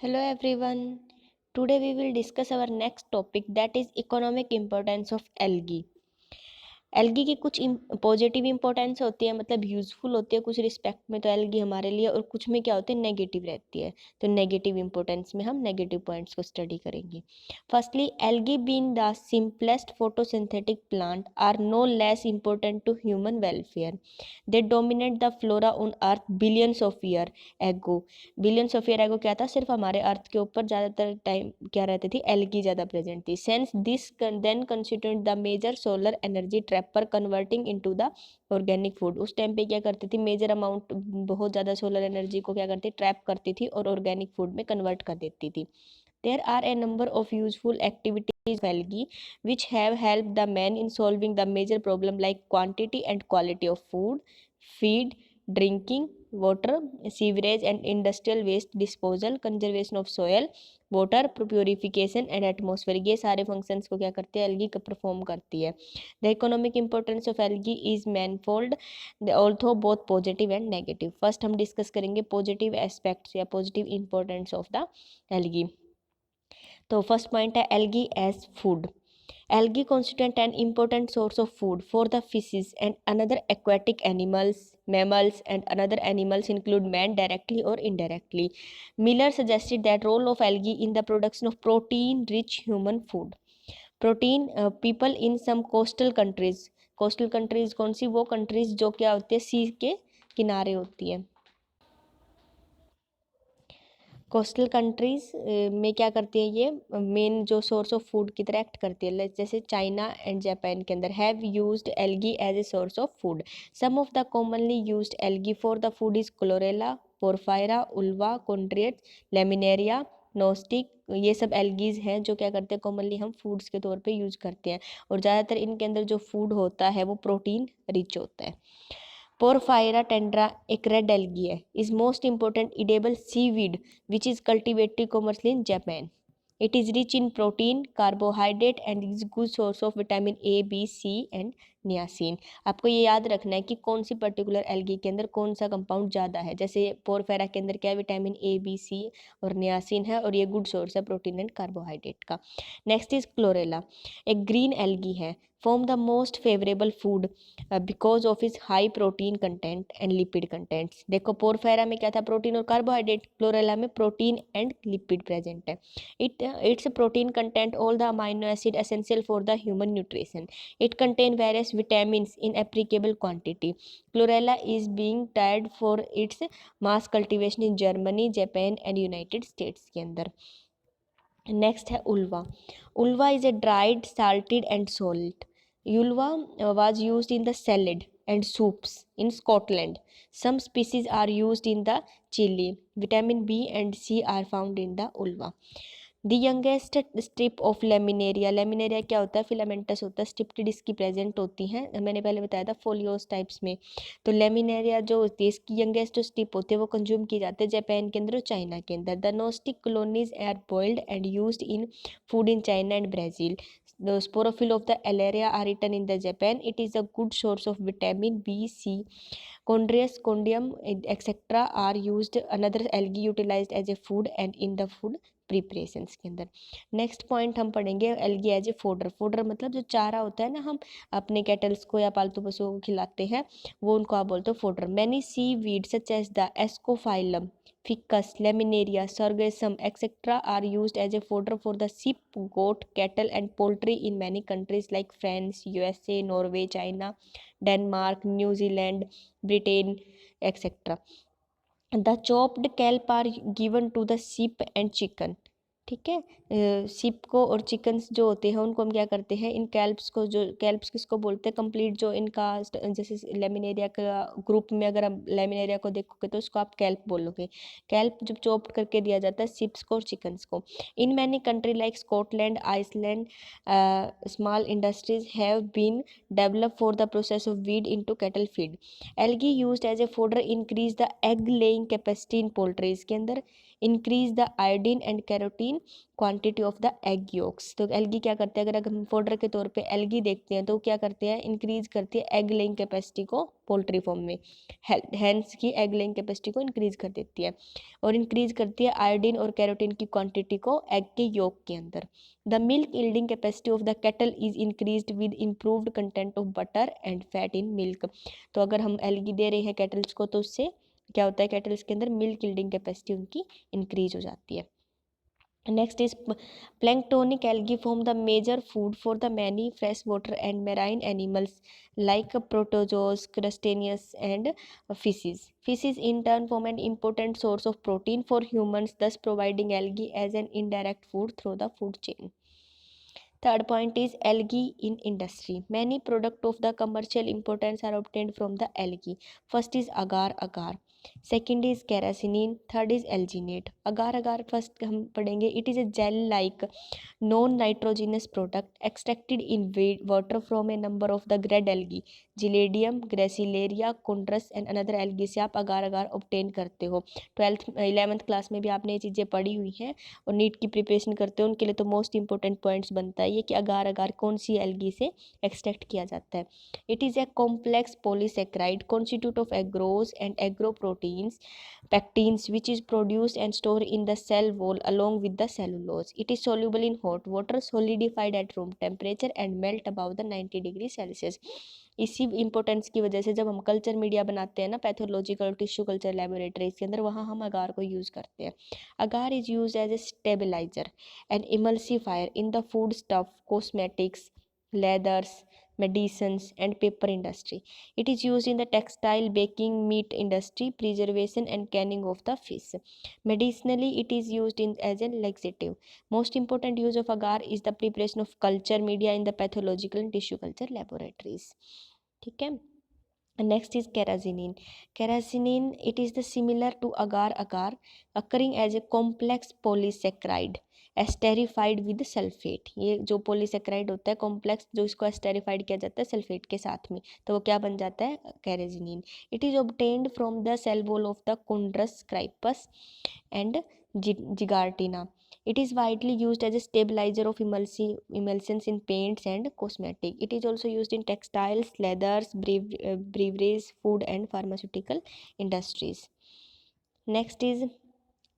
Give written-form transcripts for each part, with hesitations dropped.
Hello everyone. Today we will discuss our next topic, that is economic importance of algae. Algae की कुछ positive importance होती है, मतलब useful होती है कुछ रिस्पेक्ट में तो एल्गी हमारे लिए, और कुछ में क्या होती है, नेगेटिव रहती है। तो नेगेटिव इंपॉर्टेंस में हम नेगेटिव पॉइंट्स को स्टडी करेंगे। Firstly, algae being the simplest photosynthetic plant are no less important to human welfare. They dominate the flora on earth billions of year ago. Billions of year ago क्या था, सिर्फ हमारे अर्थ के ऊपर ज़्यादातर time क्या रहती थी, एल्गी ज़्यादा प्रेजेंट थी। Since this then constitute the major solar energy trap पर converting into the organic food. उस टाइम पे क्या करती थी, मेजर अमाउंट बहुत ज़्यादा सोलर एनर्जी को क्या करती, ट्रैप करती थी और ऑर्गेनिक फूड में कन्वर्ट कर देती थी। There are a number of useful activities of algae which have helped the man in solving the major problem like quantity and quality of food, feed, drinking water, sewerage and industrial waste disposal, conservation of soil, water purification and atmosphere. ये सारे functions को क्या करती है, algae perform करती है। The economic importance of algae is manifold, although both positive and negative. First हम discuss करेंगे पॉजिटिव एस्पेक्ट्स या positive importance of the algae. तो फर्स्ट पॉइंट है algae as food. Algae constitute an important source of food for the fishes and another aquatic animals, mammals and another animals include man directly or indirectly. Miller suggested that role of algae in the production of protein-rich human food. Protein people in some coastal countries कौन सी, वो countries जो क्या होती है सी के किनारे होती है। कोस्टल कंट्रीज में क्या करती है, ये मेन जो सोर्स ऑफ फूड की तरह एक्ट करती है। जैसे चाइना एंड जापान के अंदर have used algae as a source of food. Some of the commonly used algae for the food is chlorella, porphyra, ulva, chondrus, laminaria, nostoc. ये सब algae हैं जो क्या करते हैं, कॉमनली हम फूड्स के तौर पे यूज करते हैं, और ज़्यादातर इनके अंदर जो फूड होता है वो प्रोटीन रिच होता है। पोरफायरा टेंड्रा एक रेड एल्गी है, is most important edible seaweed which is cultivated commercially in Japan. It is rich in protein, carbohydrate and is good source of vitamin A, B, C and niacin. आपको ये याद रखना है कि कौन सी particular algae के अंदर कौन सा कंपाउंड ज़्यादा है। जैसे पोरफेरा के अंदर क्या है, विटामिन ए, बी, सी और नियासिन है, और ये गुड सोर्स है प्रोटीन एंड कार्बोहाइड्रेट का। नेक्स्ट इज क्लोरेला, एक ग्रीन एल्गी है, form the most favourable food because of is high protein content and lipid contents. देखो पोरफेरा में क्या था, प्रोटीन और कार्बोहाइड्रेट, क्लोरेला में प्रोटीन एंड लिपिड प्रेजेंट है। Its protein content all the amino acid essential for the human nutrition. It contain various vitamins in applicable quantity. Chlorella is being tried for its mass cultivation in Germany, Japan and United States के अंदर। Next है uvula. Uvula is a dried salted and salt. Ulva was used in the salad and soups in Scotland. Some species are used in the chili. Vitamin B and C are found in the ulva. The youngest strip of laminaria. Laminaria क्या होता है, filamentous होता है, स्ट्रिप्टेड इसकी present होती हैं, मैंने पहले बताया था फोलियोस टाइप्स में। तो लेमिनेरिया जो होती है, इसकी यंगेस्ट जो स्ट्रिप होती है वो कंज्यूम की जाती है जापान के अंदर और चाइना के अंदर। The nostoc colonies are boiled and used in food in China and Brazil. The sporophyll of the Alaria are eaten in the Japan. It is a good source of vitamin B, C. Chondrius, Condium, etc. are used. Another algae utilized as a food and in the food preparations के अंदर। Next point हम पढ़ेंगे algae as a fodder. Fodder मतलब जो चारा होता है ना, हम अपने कैटल्स को या पालतू पशुओं को खिलाते हैं, वो उनको आप बोलते हो fodder. Many sea weed such as the ascophyllum, ficus, laminaria, sorghum, etc. are used as a fodder for the sheep, goat, cattle and poultry in many countries like France, USA, Norway, China, Denmark, New Zealand, Britain, etc. The chopped kelp are given to the sheep and chicken. ठीक है, ship को और chickens जो होते हैं उनको हम क्या करते हैं, इन कैल्प्स को, जो कैल्प्स किसको बोलते हैं, कंप्लीट जो इनका जैसे लेमिनेरिया का ग्रुप में अगर आप लेमिनेरिया को देखोगे तो उसको आप कैल्प बोलोगे। कैल्प जब चॉप करके दिया जाता है शिप्स को और चिकन्स को। In many country like Scotland, Iceland, small industries have been develop for the process of weed into cattle feed. Algae used as a fodder increase the egg laying capacity in poultries के अंदर, increase the iodine and carotene in quantity of the egg yolks। तो एल्गी क्या करते हैं, अगर हम fodder के तौर पे एल्गी देखते हैं तो क्या करते हैं, इंक्रीज करती है एग लेइंग कैपेसिटी को पोल्ट्री फॉर्म में, हैंस की एग लेइंग कैपेसिटी को इंक्रीज कर देती है, और इंक्रीज करती है आयोडीन और कैरोटीन की क्वांटिटी को एग के योक के अंदर। The milk yielding capacity of the cattle is increased with improved content of butter and fat in milk. तो अगर हम एल्गी दे रहे हैं कैटल्स को तो उससे क्या होता है, कैटल्स के अंदर मिल्क यील्डिंग कैपेसिटी उनकी इंक्रीज हो जाती है। Next is planktonic algae form the major food for the many freshwater and marine animals like protozoans, crustaceans, and fishes. Fishes in turn form an important source of protein for humans, thus providing algae as an indirect food through the food chain. Third point is algae in industry. Many products of the commercial importance are obtained from the algae. First is agar-agar. Second is carrageenan. Third is alginate. Agar-agar first हम पढ़ेंगे. It is a gel-like non-nitrogenous product extracted in water from a number of the grade algae. Giladium, Gracilaria, Chondrus and another algae से आप agar-agar obtain करते हो. 11th class में भी आपने ये चीज़ें पढ़ी हुई हैं, और नीट की प्रिपरेशन करते हो उनके लिए तो मोस्ट इंपॉर्टेंट पॉइंट्स बनता है ये कि अगार अगार कौन सी एल्गी से एक्सट्रैक्ट किया जाता है। It is a complex polysaccharide constitute of एग्रोज and agro proteins pectins which is produced and stored in the cell wall along with the cellulose. It is soluble in hot water, solidified at room temperature and melt above the 90 degree Celsius. इसी importance की वजह से जब हम culture media बनाते हैं ना pathological tissue culture laboratories के अंदर, वहाँ हम अगार को यूज़ करते हैं। Agar is use as a stabiliser and emulsifier in the foodstuff, cosmetics, leathers, medicines and paper industry. It is used in the textile, baking, meat industry, preservation and canning of the fish. Medicinally, it is used as a laxative. Most important use of agar is the preparation of culture media in the pathological and tissue culture laboratories. ठीक है। Next is carrageenan. Carrageenan, it is the similar to agar-agar, occurring as a complex polysaccharide esterified with sulphate. ये जो polysaccharide होता है complex, जो इसको esterified किया जाता है सल्फेट के साथ में, तो वो क्या बन जाता है, carrageenan. It is obtained from the cell wall of the chondrus crispus and gigartina. It is widely used as a stabilizer of emulsions in paints and cosmetic. It is also used in textiles, leathers, breweries, food and pharmaceutical industries. Next is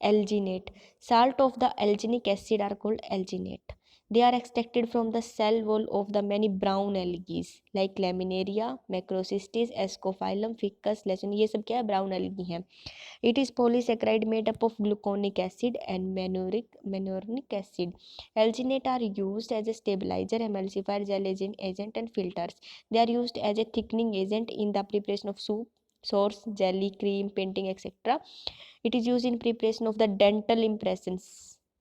alginate. Salt of the alginic acid are called alginate. They are extracted from the cell wall of the many brown algae like Laminaria, Macrocystis, Ascophyllum, Ficus, Lecin. ये सब क्या है, brown algae हैं. It is polysaccharide made up of gluconic acid and manuric acid. Alginate are used as a stabilizer, emulsifier, gel agent and filters. They are used as a thickening agent in the preparation of soup, sauce, jelly, cream, painting, etc. It is used in preparation of the dental impressions.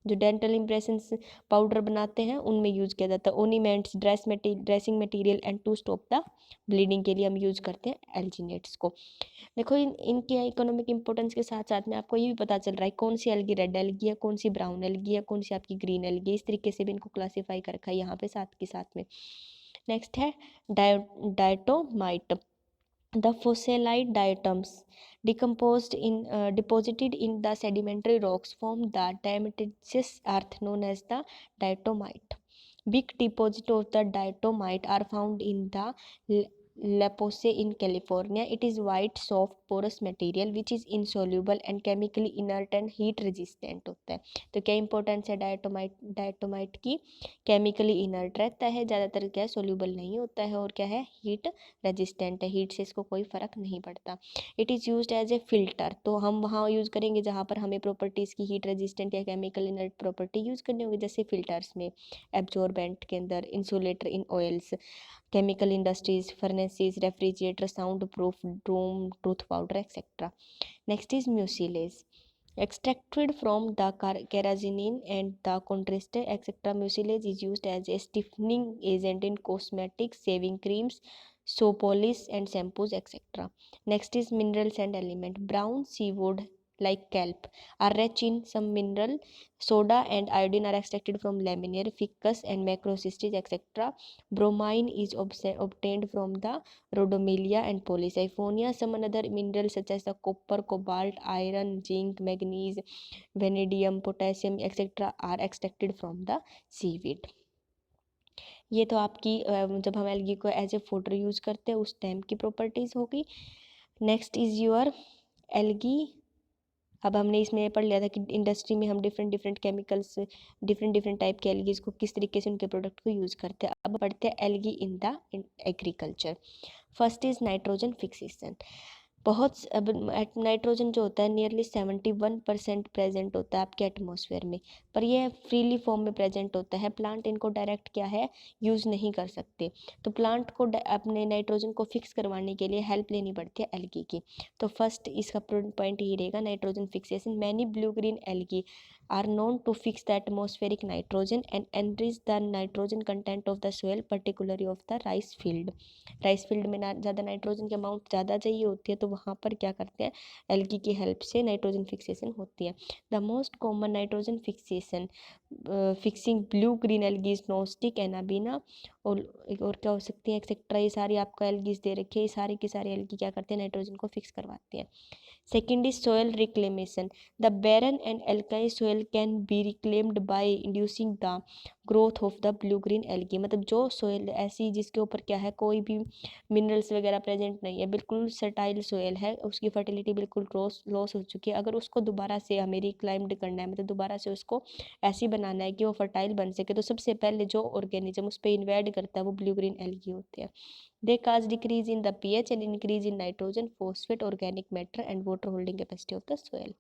जो dental impressions powder बनाते हैं उनमें use किया जाता है। Ointments, dressing material and to stop the bleeding के लिए हम यूज करते हैं एल्जिनेट्स को। देखो इनकी इकोनॉमिक इंपॉर्टेंस के साथ साथ में आपको ये भी पता चल रहा है कौन सी एल्गी रेड एल्गी है, कौन सी ब्राउन एल्गी है, कौन सी आपकी ग्रीन एल्गी है। इस तरीके से भी इनको क्लासीफाई कर रखा है यहाँ पे साथ के साथ में। नेक्स्ट है diatomite. The fossilized diatoms deposited in the sedimentary rocks form the diatomaceous earth known as the diatomite. Big deposits of the diatomite are found in the Lapose in California. It is white, soft, porous material which is insoluble and chemically inert and heat resistant होता है। तो क्या importance है diatomite की, chemically inert रहता है, ज़्यादातर क्या है सोल्यूबल नहीं होता है, और क्या है हीट रेजिस्टेंट है, हीट से इसको कोई फ़र्क नहीं पड़ता। It is used as a filter. तो हम वहाँ यूज़ करेंगे जहाँ पर हमें प्रॉपर्टीज़ की हीट रेजिस्टेंट या केमिकल इनर्ट प्रॉपर्टी यूज़ करनी होगी, जैसे फिल्टर्स में, एब्जॉर्बेंट के अंदर, insulator in oils, chemical industries, furnaces, refrigerator, soundproof room, tooth powder, etc. Next is mucilage. Extracted from the carrageenan and the contrast, etc. Mucilage is used as a stiffening agent in cosmetics, shaving creams, soap polish and shampoos, etc. Next is minerals and element. Brown seaweed like kelp are rich in some mineral. Soda and iodine are extracted from laminar, ficus and macrocystis, etc. Bromine is obtained from the rhodomelia and polysiphonia. Some other minerals such as the copper, cobalt, iron, zinc, manganese, vanadium, potassium, etc. are extracted from the seaweed. ये तो आपकी जब हम algae को as a food use करते हैं उस time की प्रॉपर्टीज़ होगी. Next is your algae. अब हमने इसमें पढ़ लिया था कि इंडस्ट्री में हम different different chemicals, different different type के एल्गीज को किस तरीके से उनके प्रोडक्ट को यूज़ करते हैं. अब पढ़ते हैं algae in the agriculture. First is nitrogen fixation. बहुत अब नाइट्रोजन जो होता है नियरली 71% प्रेजेंट होता है आपके एटमॉस्फेयर में, पर यह फ्रीली फॉर्म में प्रेजेंट होता है. प्लांट इनको डायरेक्ट क्या है यूज़ नहीं कर सकते, तो प्लांट को अपने नाइट्रोजन को फिक्स करवाने के लिए हेल्प लेनी पड़ती है एल्गी की. तो फर्स्ट इसका पॉइंट ये रहेगा nitrogen fixation. Many blue green algae are known to fix the atmospheric nitrogen and enrich the nitrogen content of the soil, particularly of the rice field. Rice field में ज़्यादा nitrogen की amount ज़्यादा चाहिए होती है, तो वहाँ पर क्या करते हैं एल्गी की हेल्प से नाइट्रोजन फिक्सेशन होती है. The most common nitrogen fixation fixing blue green algae Gnostic anabaena और क्या हो सकती है एक्सेट्रा. ये सारी आपको एल्गीज दे रखी है, ये सारी की सारी एल्गी क्या करते हैं नाइट्रोजन को फिक्स करवाते हैं. Second is soil reclamation. The barren and alkali soil can be reclaimed by inducing the growth of the blue green algae. मतलब जो सोयल ऐसी जिसके ऊपर क्या है कोई भी मिनरल्स वगैरह प्रेजेंट नहीं है, बिल्कुल सर्टाइल सोयल है, उसकी फर्टिलिटी बिल्कुल लॉस हो चुकी है, अगर उसको दोबारा से हमें रिक्लाइम्ड करना है, मतलब दोबारा से उसको ऐसी बनाना है कि वो फर्टाइल बन सके, तो सबसे पहले जो ऑर्गेनिज्म उस पर इन्वेड करता है वो ब्लू ग्रीन एल्गी होते हैं. They cause decrease in the pH and increase in nitrogen, phosphate, organic matter and water holding capacity of the soil.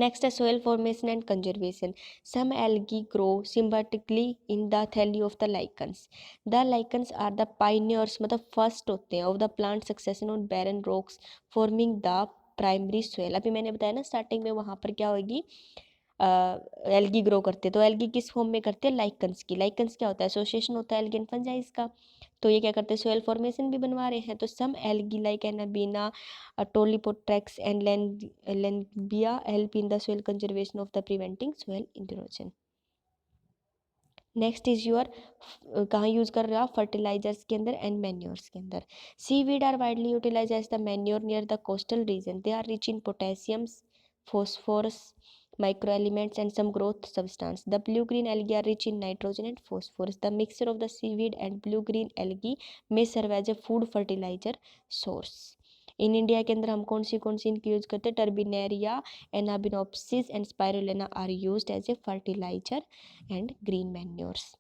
Next is soil formation and conservation. Some algae grow symbiotically in the thalli of the lichens. The lichens are the pioneers, मतलब first होते हैं of the plant succession on barren rocks, forming the primary soil. अभी मैंने बताया ना starting में वहाँ पर क्या होगी एल्गी ग्रो करते हैं, तो एल्गी किस फॉर्म में करते हैं लाइकन्स की. लाइकन्स क्या होता है एसोसिएशन होता है एल्गी एंड फंजाइज का, तो ये क्या करते हैं सोयल फॉर्मेशन भी बनवा रहे हैं. तो some algae like anabaena tolypothrix and lyngbya help in the soil conservation of the preventing soil erosion. Next is your कहाँ यूज़ कर रहे हो आप फर्टिलाइजर्स के अंदर एंड मैन्योर्स के अंदर. Seaweed are widely utilise as the manure near the coastal region. They are rich in potassiums, phosphorus, microelements and some growth substance. The blue green algae are rich in nitrogen and phosphorus. The mixture of the seaweed and blue green algae may serve as a food fertilizer source. In India के अंदर हम कौन सी इनकी use करते हैं turbinaria, anabaenopsis and spirulina are used as a fertiliser and green manures.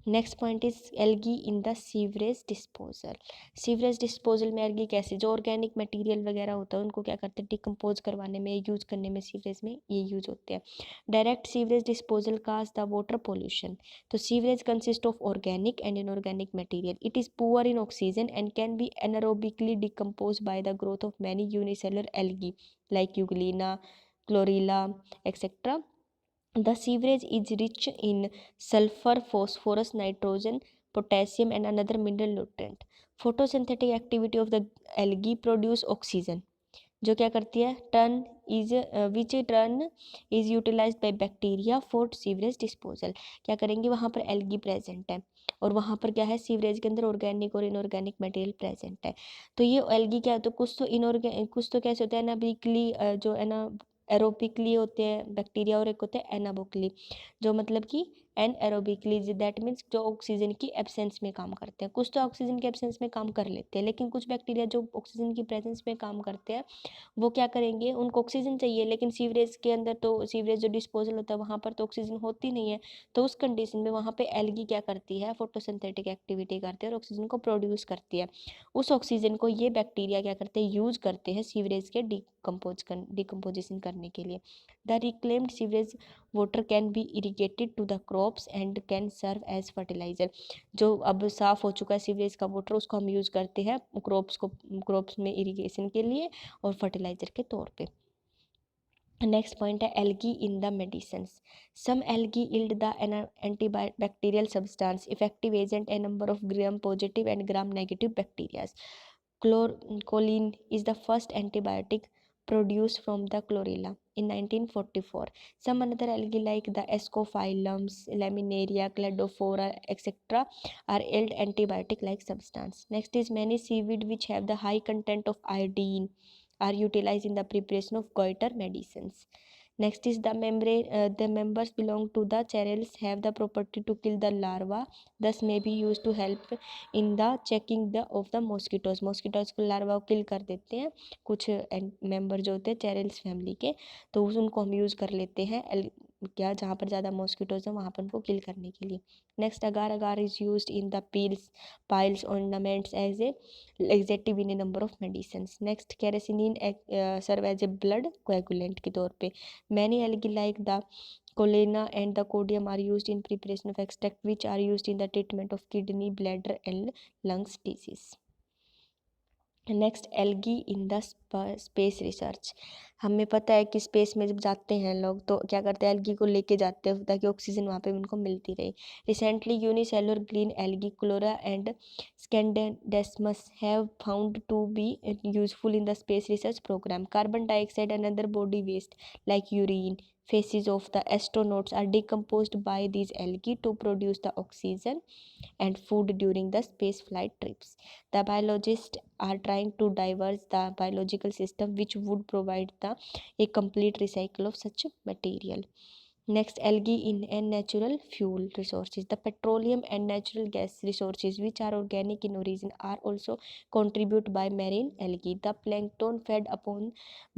Next point is algae in the sewerage disposal. Sewerage disposal में algae कैसे जो ऑर्गेनिक मटेरियल वगैरह होता है उनको क्या करते हैं डिकम्पोज करवाने में यूज़ करने में सीवरेज में ये यूज़ होते हैं. Direct sewerage disposal cause the water pollution. तो sewerage consist of organic and inorganic material. It is poor in oxygen and can be anaerobically decompose by the growth of many unicellular algae like euglena, chlorella etcetera. The sewerage is rich in sulfur, phosphorus, nitrogen, potassium and another mineral nutrient. Photosynthetic activity of the algae produce oxygen. जो क्या करती है turn is which turn is utilized by bacteria for sewerage disposal. क्या करेंगे वहाँ पर algae present है और वहाँ पर क्या है सीवरेज के अंदर ऑर्गेनिक और इनऑर्गेनिक मटेरियल प्रेजेंट है. तो ये एल्गी क्या है तो कुछ तो कैसे होता है एनाबिकली जो है ना एरोबिकली होते हैं बैक्टीरिया और एक होते हैं एनाबोकली जो मतलब कि एन एरोबिकली दैट मीन्स जो ऑक्सीजन की एब्सेंस में काम करते हैं. कुछ तो ऑक्सीजन के एब्सेंस में काम कर लेते हैं लेकिन कुछ बैक्टीरिया जो ऑक्सीजन की प्रेजेंस में काम करते हैं वो क्या करेंगे उनको ऑक्सीजन चाहिए लेकिन सीवरेज के अंदर तो सीवरेज जो डिस्पोजल होता है वहाँ पर तो ऑक्सीजन होती नहीं है. तो उस कंडीशन में वहाँ पे एल्गी क्या करती है फोटोसिंथेटिक एक्टिविटी करती है और ऑक्सीजन को प्रोड्यूस करती है. उस ऑक्सीजन को ये बैक्टीरिया क्या करते हैं यूज करते हैं सीवरेज के डिकम्पोजिशन करने के लिए. The reclaimed sewerage water can be irrigated to the crops and can serve as fertilizer. जो अब साफ़ हो चुका है सीवरेज का वाटर उसको हम यूज़ करते हैं क्रॉप्स में इरीगेशन के लिए और फर्टिलाइजर के तौर पे. नेक्स्ट पॉइंट है algae in the medicines. Some algae yield the antibacterial substance effective agent a number of gram positive and gram negative bacterias. Choline is the first antibiotic produced from the chlorella in 1944. Some another algae like the Ascophyllums, Laminaria, Cladophora, etc. are yield antibiotic-like substance. Next is many seaweed which have the high content of iodine are utilized in the preparation of goiter medicines. Next is the membrane. The members belong to the charales have the property to kill the larva, thus may be used to help in the checking the of the mosquitoes. Mosquitoes को larva को किल कर देते हैं कुछ member जो होते हैं चेरल्स family के, तो उनको हम यूज़ कर लेते हैं क्या जहाँ पर ज़्यादा मॉस्किटोज हैं वहाँ पर उनको किल करने के लिए. Next agar agar is used in the peels piles ornaments as a laxative in a number of medicines. Next, carrageenan serve as a blood coagulant के तौर पे. Many algae like the Collina and the Codium are used in preparation of extract which are used in the treatment of kidney, bladder and lungs disease. Next algae in the space research. हमें पता है कि space में जब जाते हैं लोग तो क्या करते हैं, एल्गी को लेके जाते हैं ताकि ऑक्सीजन वहाँ पे उनको मिलती रहे. Recently unicellular green algae chlorella and scenedesmus have found to be useful in the space research programme. Carbon dioxide and other body waste like urine faces of the astronauts are decomposed by these algae to produce the oxygen and food during the space flight trips. The biologists are trying to diverse the biological system which would provide a complete recycle of such material. Next, algae in and natural fuel resources. The petroleum and natural gas resources which are organic in origin are also contributed by marine algae. The plankton fed upon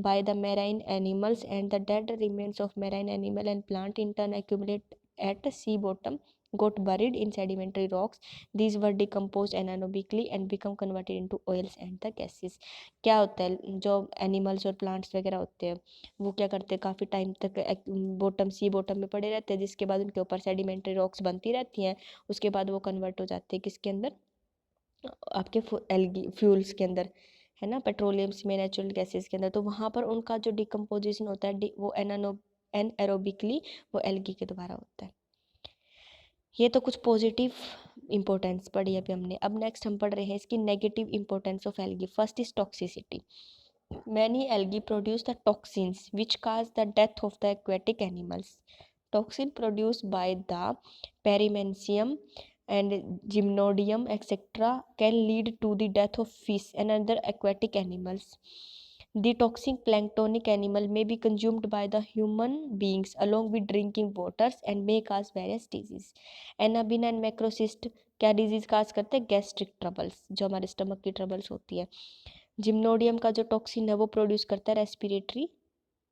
by the marine animals and the dead remains of marine animal and plant in turn accumulate at sea bottom got buried in sedimentary rocks. These were decomposed anaerobically and become converted into oils and the gases. क्या होता है, जो animals और plants वगैरह होते हैं वो क्या करते हैं, काफ़ी टाइम तक बॉटम सी बॉटम में पड़े रहते हैं जिसके बाद उनके ऊपर सेडिमेंट्री रॉक्स बनती रहती हैं. उसके बाद वो कन्वर्ट हो जाते हैं किसके अंदर, आपके एल्गी फ्यूल्स के अंदर, है ना, पेट्रोलियम्स में, नेचुरल गैसेस के अंदर. तो वहाँ पर उनका जो डिकम्पोजिशन होता है वो एनारोबिकली वो एल्गी के द्वारा होता है. ये तो कुछ पॉजिटिव इंपॉर्टेंस पढ़ी अभी हमने. अब नेक्स्ट हम पढ़ रहे हैं इसकी negative importance of algae. First is toxicity. Many algae produce the toxins which cause the death of the aquatic animals. Toxin produced by the Perimecium and Gymnodium etc. can lead to the death of fish and other aquatic animals. The toxic planktonic animal may be consumed by the human beings along with drinking waters and may cause various disease. Anabina and macrocyst क्या disease cause करते हैं, gastric troubles, जो हमारे stomach की troubles होती है. जिम्नोडियम का जो टॉक्सिन है वो प्रोड्यूस करता है रेस्पिरेटरी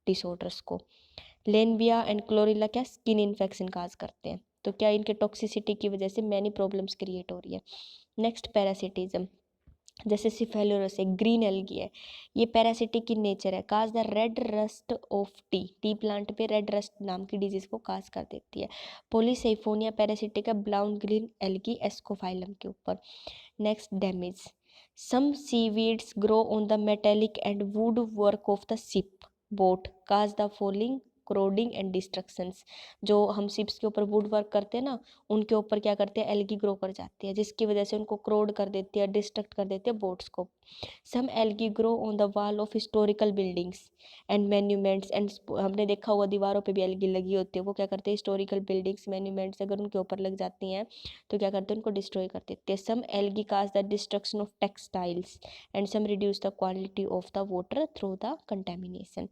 डिसऑर्डर्स को. लेनविया एंड क्लोरिला क्या स्किन इन्फेक्शन काज करते हैं. तो क्या इनके टॉक्सिसिटी की वजह से मैनी प्रॉब्लम्स क्रिएट हो रही है. Next parasitism. जैसे सिफेलोरस है, ग्रीन एल्गी है, ये पैरासिटिक की नेचर है. काज the red rust of T plant पे रेड रस्ट नाम की डिजीज को काज कर देती है. पोलीसैफोनिया पैरासिटिक है ब्राउन ग्रीन एल्गी एस्कोफाइलम के ऊपर. Next damage. Some seaweeds grow on the metallic and wood work of the ship boat, cause the falling, corroding and destructions. जो हम शिप्स के ऊपर वुड वर्क करते हैं ना, उनके ऊपर क्या करते हैं, एल्गी ग्रो कर जाती है जिसकी वजह से उनको क्रोड कर देती है, डिस्ट्रक्ट कर देती है बोट्स को. Some algae grow on the wall of historical buildings and monuments and हमने देखा हुआ दीवारों पे भी एल्गी लगी होती है. वो क्या करते हैं, हिस्टोरिकल बिल्डिंग्स मैन्यूमेंट्स अगर उनके ऊपर लग जाती हैं तो क्या करते हैं, उनको डिस्ट्रॉय कर देते हैं. Some algae cause the destruction of textiles and some reduce the quality of the water through the contamination.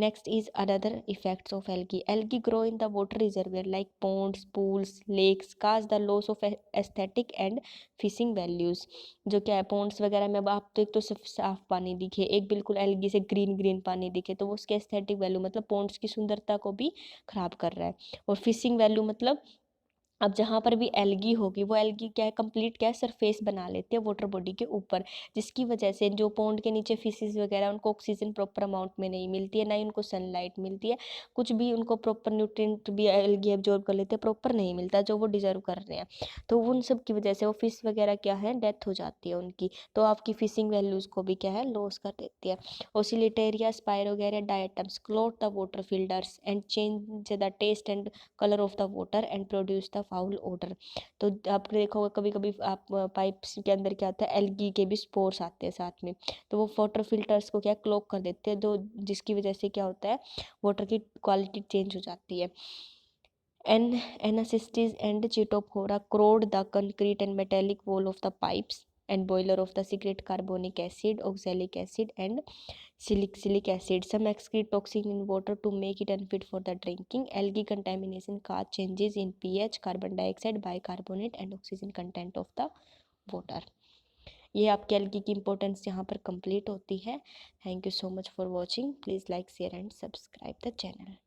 Next is another effects of algae. Algae grow in the water reservoir like ponds, pools, lakes, cause the loss of aesthetic and fishing values. जो क्या है, Pond's वगैरह में अब आप तो एक तो सिर्फ साफ पानी दिखे, एक बिल्कुल एल्गी से ग्रीन ग्रीन पानी दिखे तो वो उसके एस्थेटिक वैल्यू मतलब पॉन्ड्स की सुंदरता को भी खराब कर रहा है. और फिशिंग वैल्यू मतलब अब जहाँ पर भी एल्गी होगी वो एल्गी क्या है, कंप्लीट क्या है, सरफेस बना लेते हैं वाटर बॉडी के ऊपर, जिसकी वजह से जो पॉन्ड के नीचे फिशेस वगैरह उनको ऑक्सीजन प्रॉपर अमाउंट में नहीं मिलती है, ना ही उनको सनलाइट मिलती है, कुछ भी उनको प्रॉपर न्यूट्रिएंट भी एल्गी एब्जॉर्ब कर लेते हैं, प्रॉपर नहीं मिलता जो वो डिजर्व कर रहे हैं. तो उन सब की वजह से वो फिश वगैरह क्या है, डेथ हो जाती है उनकी, तो आपकी फिशिंग वैल्यूज़ को भी क्या है, लॉस कर देती है. Oscillatoria spirogyra diatoms clog the water filters and change the taste and color of the water and produce the foul odour. तो आपने देखा होगा कभी कभी आप पाइप्स के अंदर क्या होता है, एल्गी के भी स्पोर्स आते हैं साथ में, तो वो वाटर फिल्टर्स को क्या क्लॉग कर देते हैं, तो जिसकी वजह से क्या होता है, वाटर की क्वालिटी चेंज हो जाती है। Anastastis and Chetophora corrode the concrete and metallic wall of the pipes and boiler of the secret carbonic acid, oxalic acid, and salicylic acid. Some excrete toxin in water to make it unfit for the drinking. Algae contamination cause changes in pH, carbon dioxide, bicarbonate, and oxygen content of the water. ये आपके algae की importance यहाँ पर complete होती है। Thank you so much for watching. Please like share and subscribe the channel.